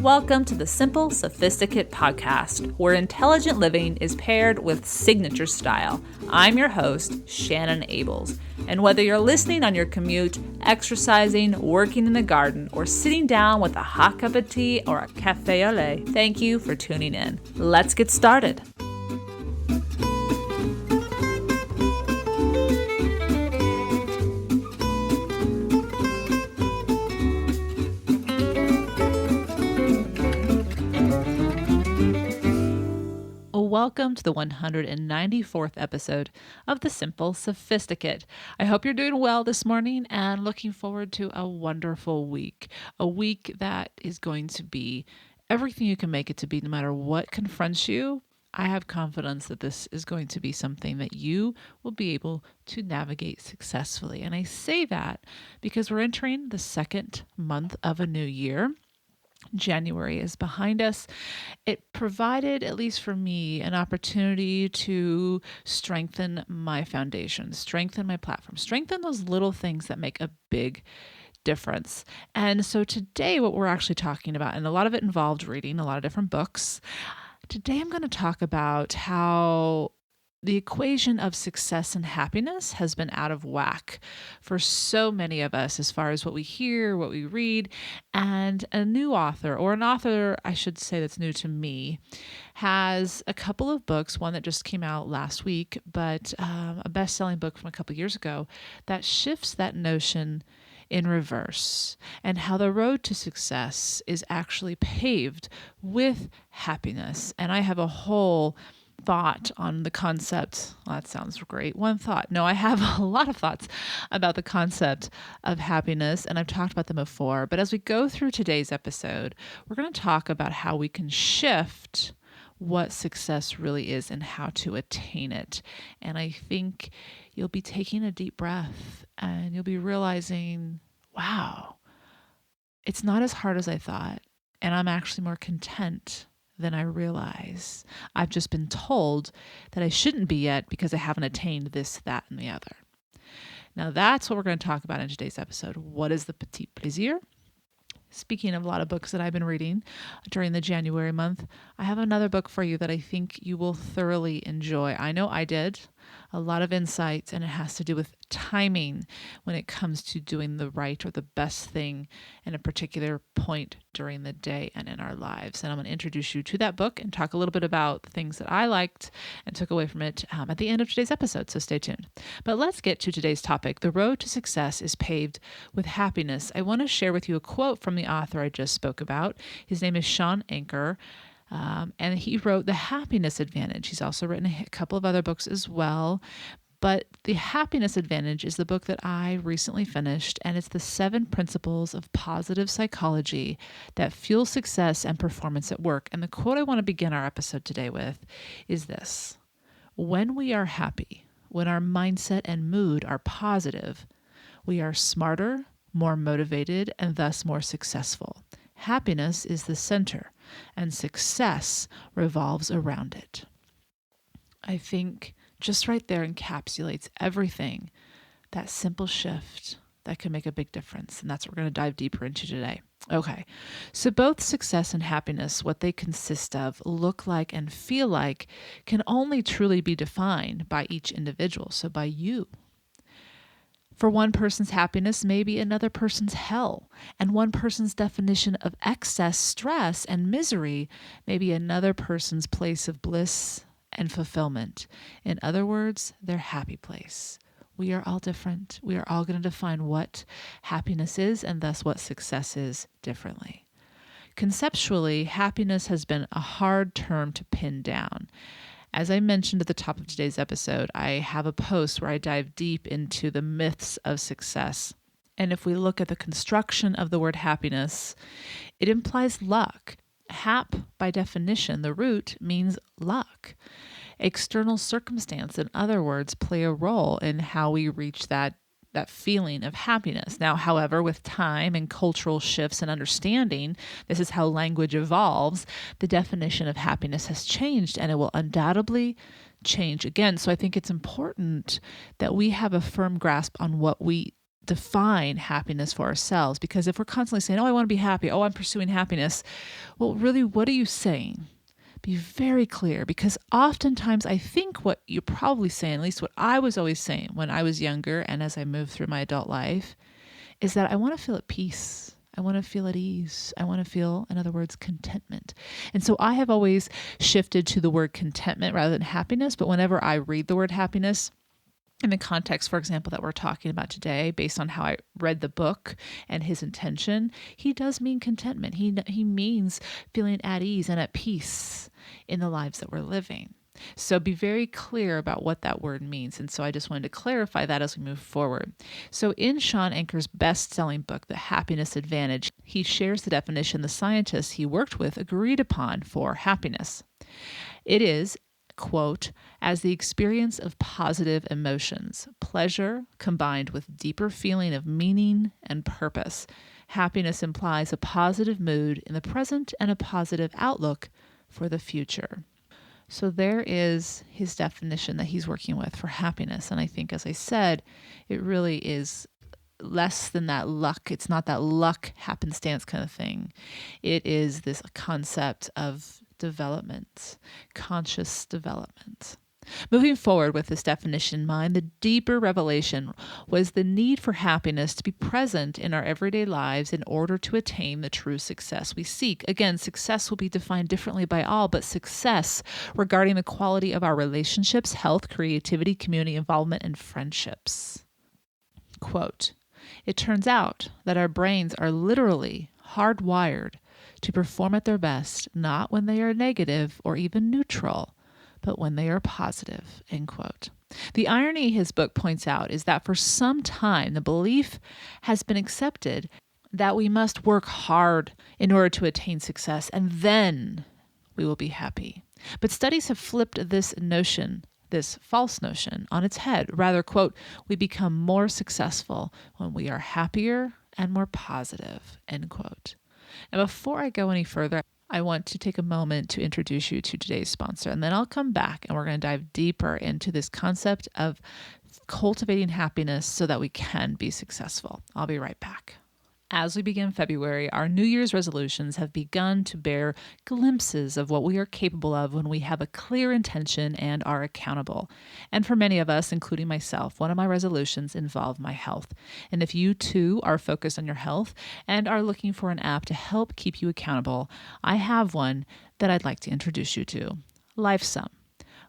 Welcome to the Simple Sophisticate podcast, where intelligent living is paired with signature style. I'm your host, Shannon Ables, and whether you're listening on your commute, exercising, working in the garden, or sitting down with a hot cup of tea or a café au lait, thank you for tuning in. Let's get started. Welcome to the 194th episode of the Simple Sophisticate. I hope you're doing well this morning and looking forward to a wonderful week. A week that is going to be everything you can make it to be, no matter what confronts you. I have confidence that this is going to be something that you will be able to navigate successfully. And I say that because we're entering the second month of a new year. January is behind us. It provided, at least for me, an opportunity to strengthen my foundation, strengthen my platform, strengthen those little things that make a big difference. And so today, what we're actually talking about, and a lot of it involved reading a lot of different books. Today, I'm going to talk about how the equation of success and happiness has been out of whack for so many of us as far as what we hear, what we read, and a new author, or an author, I should say, that's new to me, has a couple of books, one that just came out last week, but a best-selling book from a couple years ago that shifts that notion in reverse, and how the road to success is actually paved with happiness. And I have a whole thought on the concept. Well, that sounds great. One thought. No, I have a lot of thoughts about the concept of happiness, and I've talked about them before. But as we go through today's episode, we're going to talk about how we can shift what success really is and how to attain it. And I think you'll be taking a deep breath and you'll be realizing, wow, it's not as hard as I thought, and I'm actually more content than I realize. I've just been told that I shouldn't be yet because I haven't attained this, that, and the other. Now that's what we're going to talk about in today's episode. What is the Petite Please? Speaking of a lot of books that I've been reading during the January month, I have another book for you that I think you will thoroughly enjoy. I know I did. A lot of insights, and it has to do with timing when it comes to doing the right or the best thing in a particular point during the day and in our lives. And I'm going to introduce you to that book and talk a little bit about the things that I liked and took away from it at the end of today's episode, so stay tuned. But let's get to today's topic. The road to success is paved with happiness. I want to share with you a quote from the author I just spoke about. His name is Shannon Ables. And he wrote The Happiness Advantage. He's also written a couple of other books as well. But The Happiness Advantage is the book that I recently finished, and it's the 7 principles of positive psychology that fuel success and performance at work. And the quote I want to begin our episode today with is this: when we are happy, when our mindset and mood are positive, we are smarter, more motivated, and thus more successful. Happiness is the center, and success revolves around it. I think just right there encapsulates everything, that simple shift that can make a big difference. And that's what we're going to dive deeper into today. Okay, so both success and happiness, what they consist of, look like, and feel like, can only truly be defined by each individual, so by you. For one person's happiness may be another person's hell, and one person's definition of excess stress and misery may be another person's place of bliss and fulfillment. In other words, their happy place. We are all different. We are all going to define what happiness is and thus what success is differently. Conceptually, happiness has been a hard term to pin down. As I mentioned at the top of today's episode, I have a post where I dive deep into the myths of success. And if we look at the construction of the word happiness, it implies luck. Hap, by definition, the root means luck. External circumstance, in other words, play a role in how we reach that feeling of happiness. Now, however, with time and cultural shifts and understanding, this is how language evolves, the definition of happiness has changed, and it will undoubtedly change again. So I think it's important that we have a firm grasp on what we define happiness for ourselves. Because if we're constantly saying, oh, I want to be happy, oh, I'm pursuing happiness, well, really, what are you saying? Be very clear, because oftentimes I think what you're probably saying, at least what I was always saying when I was younger and as I moved through my adult life, is that I want to feel at peace. I want to feel at ease. I want to feel, in other words, contentment. And so I have always shifted to the word contentment rather than happiness. But whenever I read the word happiness, in the context, for example, that we're talking about today, based on how I read the book and his intention, he does mean contentment. He means feeling at ease and at peace in the lives that we're living. So be very clear about what that word means. And so I just wanted to clarify that as we move forward. So in Sean Anker's best-selling book, The Happiness Advantage, he shares the definition the scientists he worked with agreed upon for happiness. It is, quote, as the experience of positive emotions, pleasure combined with deeper feeling of meaning and purpose. Happiness implies a positive mood in the present and a positive outlook for the future. So there is his definition that he's working with for happiness. And I think, as I said, it really is less than that luck. It's not that luck happenstance kind of thing. It is this concept of development, conscious development. Moving forward with this definition in mind, the deeper revelation was the need for happiness to be present in our everyday lives in order to attain the true success we seek. Again, success will be defined differently by all, but success regarding the quality of our relationships, health, creativity, community involvement, and friendships. Quote, it turns out that our brains are literally hardwired to perform at their best, not when they are negative or even neutral, but when they are positive, end quote. The irony his book points out is that for some time, the belief has been accepted that we must work hard in order to attain success, and then we will be happy. But studies have flipped this notion, this false notion, on its head. Rather, quote, we become more successful when we are happier and more positive, end quote. Now, before I go any further, I want to take a moment to introduce you to today's sponsor, and then I'll come back and we're going to dive deeper into this concept of cultivating happiness so that we can be successful. I'll be right back. As we begin February, our New Year's resolutions have begun to bear glimpses of what we are capable of when we have a clear intention and are accountable. And for many of us, including myself, one of my resolutions involve my health. And if you too are focused on your health and are looking for an app to help keep you accountable, I have one that I'd like to introduce you to, LifeSum.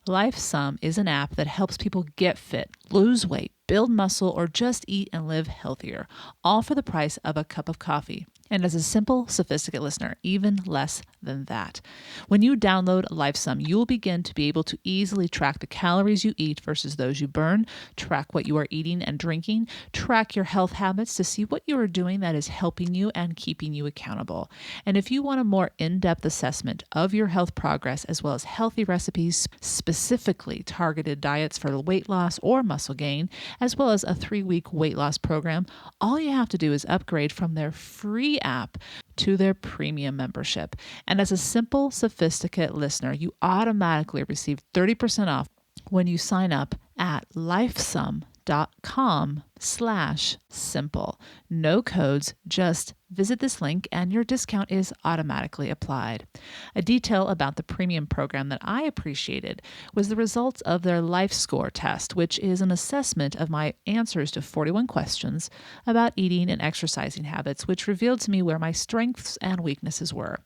LifeSum is an app that helps people get fit, lose weight, build muscle, or just eat and live healthier, all for the price of a cup of coffee. And as a Simple Sophisticate listener, even less than that. When you download LifeSum, you'll begin to be able to easily track the calories you eat versus those you burn, track what you are eating and drinking, track your health habits to see what you are doing that is helping you and keeping you accountable. And if you want a more in-depth assessment of your health progress, as well as healthy recipes, specifically targeted diets for weight loss or muscle gain, as well as a 3-week weight loss program, all you have to do is upgrade from their free app to their premium membership. And as a Simple Sophisticate listener, you automatically receive 30% off when you sign up at lifesum.com/simple. No codes, just visit this link and your discount is automatically applied. A detail about the premium program that I appreciated was the results of their Life Score test, which is an assessment of my answers to 41 questions about eating and exercising habits, which revealed to me where my strengths and weaknesses were.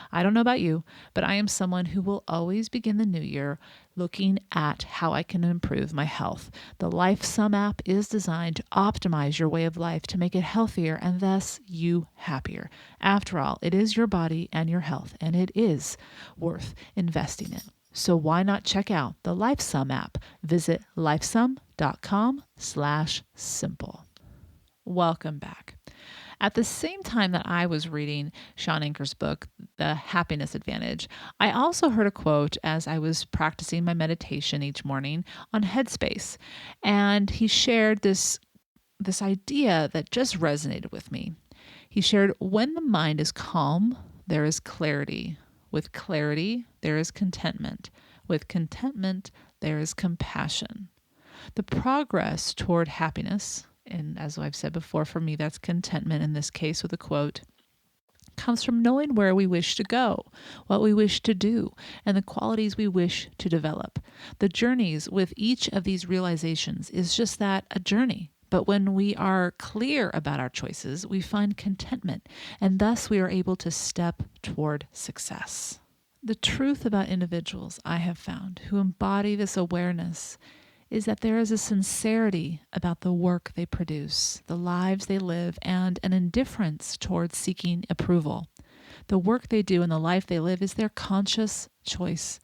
I don't know about you, but I am someone who will always begin the new year looking at how I can improve my health. The LifeSum app is designed to optimize your way of life to make it healthier and thus you happier. After all, it is your body and your health, and it is worth investing in. So why not check out the LifeSum app? Visit lifesum.com/simple. Welcome back. At the same time that I was reading Sean Anker's book, The Happiness Advantage, I also heard a quote as I was practicing my meditation each morning on Headspace. And he shared this idea that just resonated with me. He shared, when the mind is calm, there is clarity. With clarity, there is contentment. With contentment, there is compassion. The progress toward happiness, and as I've said before, for me, that's contentment in this case with a quote, comes from knowing where we wish to go, what we wish to do, and the qualities we wish to develop. The journeys with each of these realizations is just that, a journey. But when we are clear about our choices, we find contentment, and thus we are able to step toward success. The truth about individuals I have found who embody this awareness is that there is a sincerity about the work they produce, the lives they live, and an indifference towards seeking approval. The work they do and the life they live is their conscious choice,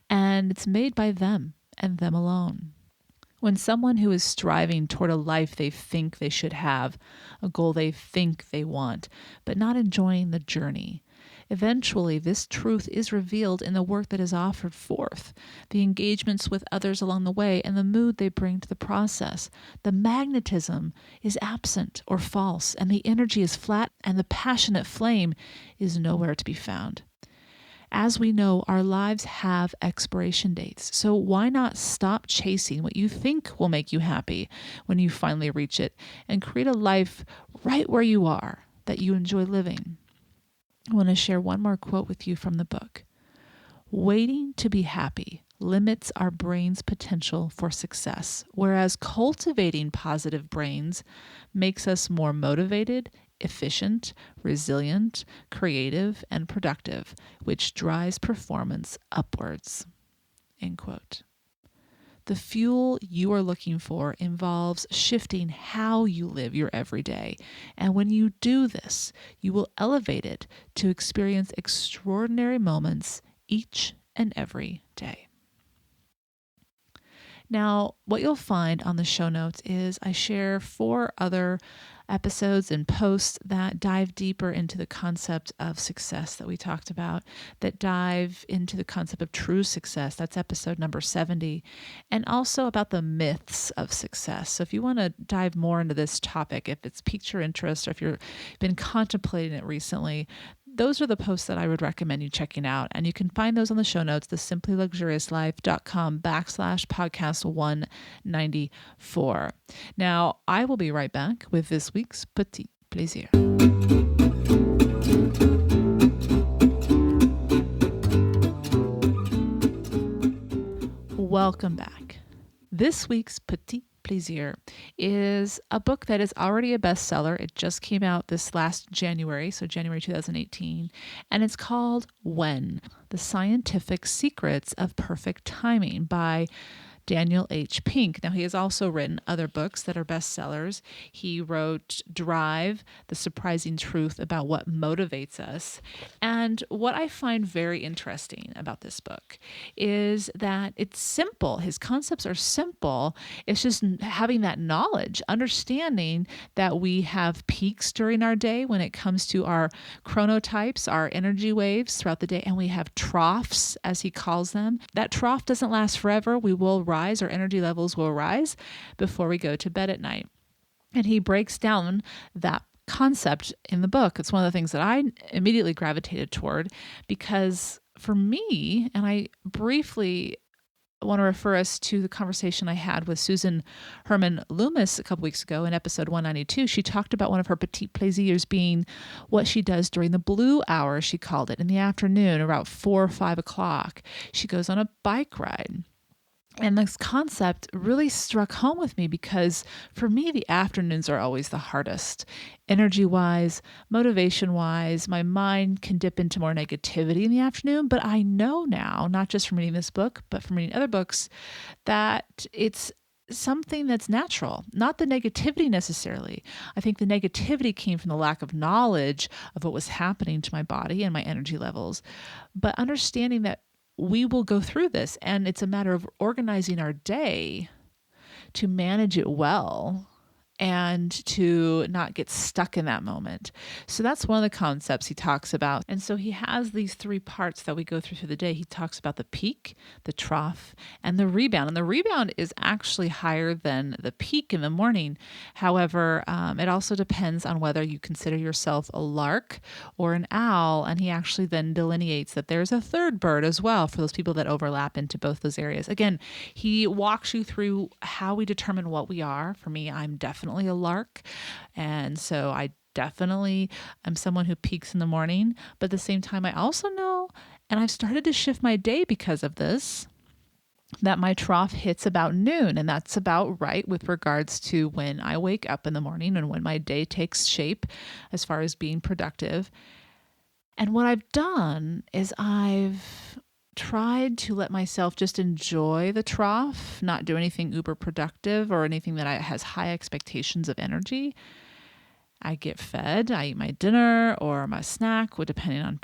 and it's made by them and them alone. When someone who is striving toward a life they think they should have, a goal they think they want, but not enjoying the journey, eventually this truth is revealed in the work that is offered forth, the engagements with others along the way, and the mood they bring to the process. The magnetism is absent or false, and the energy is flat, and the passionate flame is nowhere to be found. As we know, our lives have expiration dates, so why not stop chasing what you think will make you happy when you finally reach it, and create a life right where you are that you enjoy living? I want to share one more quote with you from the book. Waiting to be happy limits our brain's potential for success, whereas cultivating positive brains makes us more motivated, efficient, resilient, creative, and productive, which drives performance upwards. End quote. The fuel you are looking for involves shifting how you live your everyday. And when you do this, you will elevate it to experience extraordinary moments each and every day. Now, what you'll find on the show notes is I share 4 other episodes and posts that dive deeper into the concept of success that we talked about, that dive into the concept of true success. That's episode number 70, and also about the myths of success. So if you want to dive more into this topic, if it's piqued your interest or if you've been contemplating it recently, those are the posts that I would recommend you checking out. And you can find those on the show notes, thesimplyluxuriouslife.com/podcast 194. Now, I will be right back with this week's Petite Plaisir. Welcome back. This week's Petite Plaisir is a book that is already a bestseller. It just came out this last January, so January 2018, and it's called When: The Scientific Secrets of Perfect Timing by Daniel H. Pink. Now, he has also written other books that are bestsellers. He wrote Drive, The Surprising Truth About What Motivates Us. And what I find very interesting about this book is that it's simple. His concepts are simple. It's just having that knowledge, understanding that we have peaks during our day when it comes to our chronotypes, our energy waves throughout the day, and we have troughs, as he calls them. That trough doesn't last forever. We will rise, our energy levels will rise before we go to bed at night. And he breaks down that concept in the book. It's one of the things that I immediately gravitated toward, because for me, and I briefly want to refer us to the conversation I had with Susan Herman Loomis a couple weeks ago in episode 192. She talked about one of her petite plaisirs being what she does during the blue hour, she called it, in the afternoon, about 4 or 5 o'clock. She goes on a bike ride. And this concept really struck home with me because for me, the afternoons are always the hardest. Energy-wise, motivation-wise, my mind can dip into more negativity in the afternoon. But I know now, not just from reading this book, but from reading other books, that it's something that's natural, not the negativity necessarily. I think the negativity came from the lack of knowledge of what was happening to my body and my energy levels. But understanding that we will go through this, and it's a matter of organizing our day to manage it well and to not get stuck in that moment. So that's one of the concepts he talks about. And so he has these three parts that we go through the day. He talks about the peak, the trough, and the rebound. And the rebound is actually higher than the peak in the morning. However, it also depends on whether you consider yourself a lark or an owl. And he actually then delineates that there's a third bird as well for those people that overlap into both those areas. Again, he walks you through how we determine what we are. For me, I'm definitely a lark. And so I definitely am someone who peaks in the morning. But at the same time, I also know, and I've started to shift my day because of this, that my trough hits about noon. And that's about right with regards to when I wake up in the morning and when my day takes shape as far as being productive. And what I've done is I've tried to let myself just enjoy the trough, not do anything uber productive or anything that has high expectations of energy. I get fed, I eat my dinner or my snack, depending on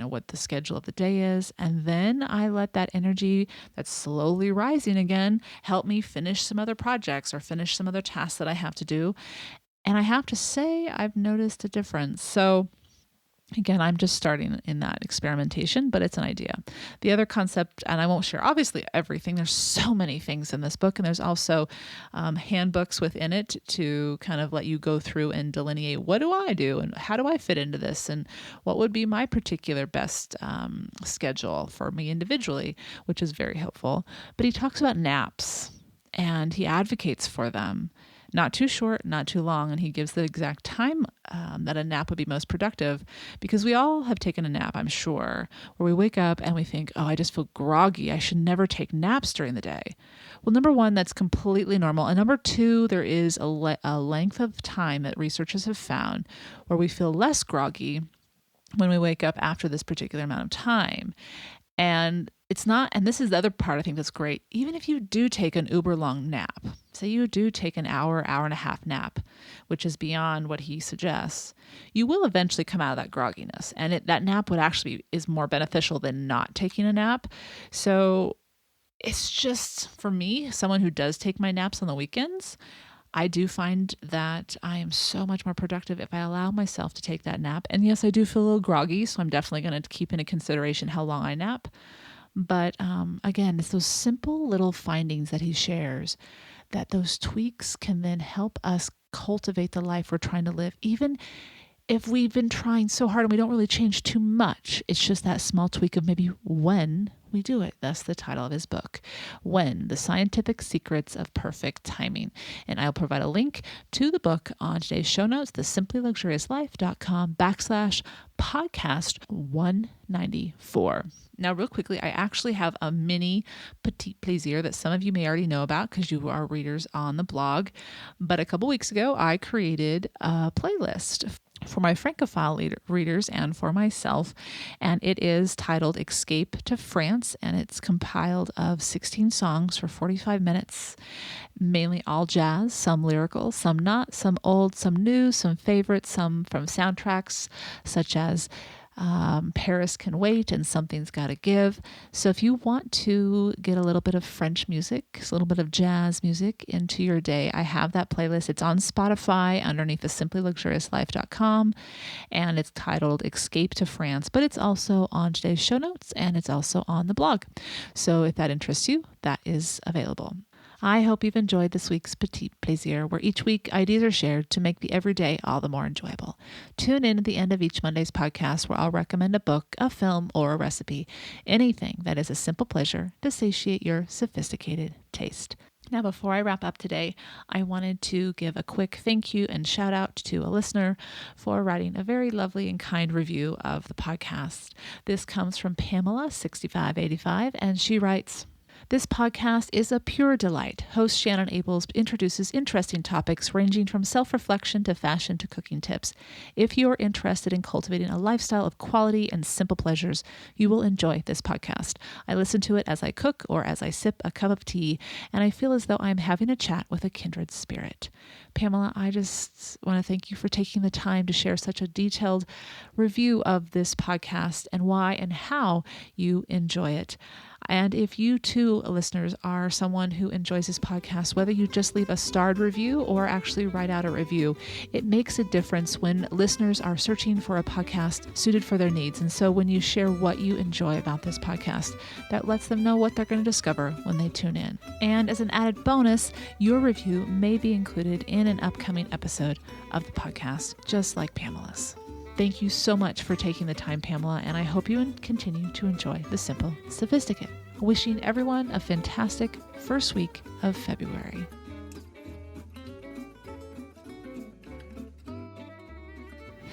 what the schedule of the day is, and then I let that energy that's slowly rising again help me finish some other projects or finish some other tasks that I have to do. And I have to say, I've noticed a difference. So again, I'm just starting in that experimentation, but it's an idea. The other concept, and I won't share obviously everything, there's so many things in this book, and there's also handbooks within it to kind of let you go through and delineate, what do I do and how do I fit into this and what would be my particular best schedule for me individually, which is very helpful. But he talks about naps and he advocates for them. Not too short, not too long. And he gives the exact time that a nap would be most productive, because we all have taken a nap, I'm sure, where we wake up and we think, oh, I just feel groggy. I should never take naps during the day. Well, number one, that's completely normal. And number two, there is a length of time that researchers have found where we feel less groggy when we wake up after this particular amount of time. And it's not, and this is the other part I think that's great, even if you do take an uber long nap, say you do take an hour and a half nap, which is beyond what he suggests, you will eventually come out of that grogginess. And that nap is more beneficial than not taking a nap. So it's just, for me, someone who does take my naps on the weekends, I do find that I am so much more productive if I allow myself to take that nap. And yes, I do feel a little groggy, so I'm definitely going to keep into consideration how long I nap. But again, it's those simple little findings that he shares, that those tweaks can then help us cultivate the life we're trying to live. Even if we've been trying so hard and we don't really change too much, it's just that small tweak of maybe when we do it. That's the title of his book, When, the Scientific Secrets of Perfect Timing. And I'll provide a link to the book on today's show notes, thesimplyluxuriouslife.com/podcast 194. Now, real quickly, I actually have a mini Petite Please that some of you may already know about because you are readers on the blog. But a couple weeks ago, I created a playlist for my Francophile readers and for myself, and it is titled Escape to France, and it's compiled of 16 songs for 45 minutes, mainly all jazz, some lyrical, some not, some old, some new, some favorites, some from soundtracks such as Paris Can Wait and Something's Gotta Give. So if you want to get a little bit of French music, a little bit of jazz music into your day, I have that playlist. It's on Spotify underneath the simplyluxuriouslife.com, and it's titled Escape to France, but it's also on today's show notes and it's also on the blog. So if that interests you, that is available. I hope you've enjoyed this week's Petite Plaisir, where each week ideas are shared to make the everyday all the more enjoyable. Tune in at the end of each Monday's podcast, where I'll recommend a book, a film, or a recipe, anything that is a simple pleasure to satiate your sophisticated taste. Now, before I wrap up today, I wanted to give a quick thank you and shout out to a listener for writing a very lovely and kind review of the podcast. This comes from Pamela6585, and she writes, "This podcast is a pure delight. Host Shannon Ables introduces interesting topics ranging from self-reflection to fashion to cooking tips. If you are interested in cultivating a lifestyle of quality and simple pleasures, you will enjoy this podcast. I listen to it as I cook or as I sip a cup of tea, and I feel as though I'm having a chat with a kindred spirit." Pamela, I just want to thank you for taking the time to share such a detailed review of this podcast and why and how you enjoy it. And if you too, listeners, are someone who enjoys this podcast, whether you just leave a starred review or actually write out a review, it makes a difference when listeners are searching for a podcast suited for their needs. And so when you share what you enjoy about this podcast, that lets them know what they're going to discover when they tune in. And as an added bonus, your review may be included in an upcoming episode of the podcast, just like Pamela's. Thank you so much for taking the time, Pamela, and I hope you continue to enjoy the Simple Sophisticate. Wishing everyone a fantastic first week of February.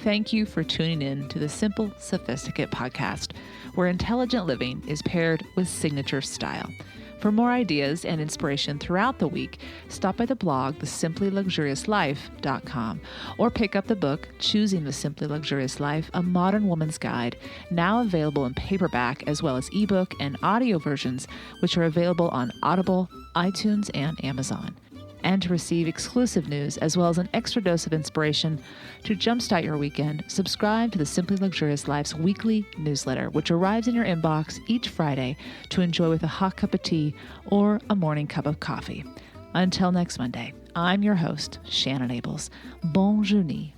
Thank you for tuning in to the Simple Sophisticate podcast, where intelligent living is paired with signature style. For more ideas and inspiration throughout the week, stop by the blog, thesimplyluxuriouslife.com, or pick up the book, Choosing the Simply Luxurious Life, A Modern Woman's Guide, now available in paperback as well as ebook and audio versions, which are available on Audible, iTunes, and Amazon. And to receive exclusive news as well as an extra dose of inspiration to jumpstart your weekend, subscribe to the Simply Luxurious Life's weekly newsletter, which arrives in your inbox each Friday to enjoy with a hot cup of tea or a morning cup of coffee. Until next Monday, I'm your host, Shannon Ables. Bonne journée.